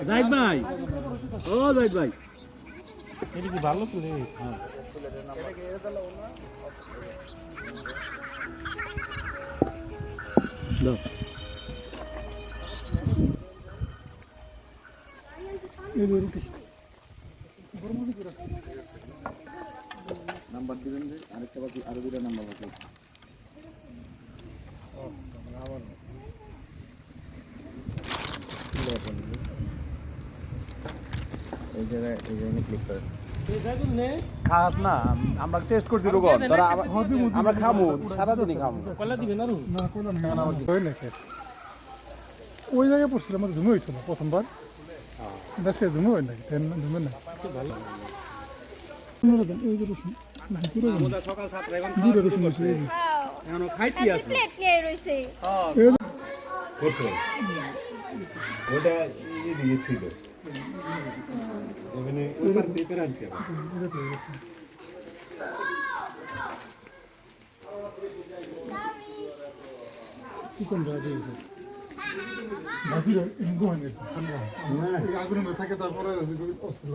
জাহিদ ভাই, ও জাহিদ ভাই, এটা কি ভালো প্লেট? হ্যাঁ দাও। নাম্বার দিবেন যে আরেকটা বাকি আরো দুটা নাম্বার বাকি এই জায়গায় ক্লিক করেন খাস না আমরা টেস্ট করছি রোগন তোরা আমরা খামু সারাদিনই খামু কয়লা দিবেন আরো না কোনো না হয় না ওই জায়গায় পড়ছিলাম আমার ঝুমে হয়েছিল প্রথমবার দেশে ঝুমে হয় নাকি ঝুমে না এই যে রসুন না পুরো সকাল 7টা এখন দুটো রসুন আছে এখনো খাইতে আছে। প্লেট নিয়ে রইছে ওটা এই ছিল মানে ওই পার পেপার আনছি চিকন রাজি বাকি গোয়েন আগুন থাকে তারপরে অস্ত্র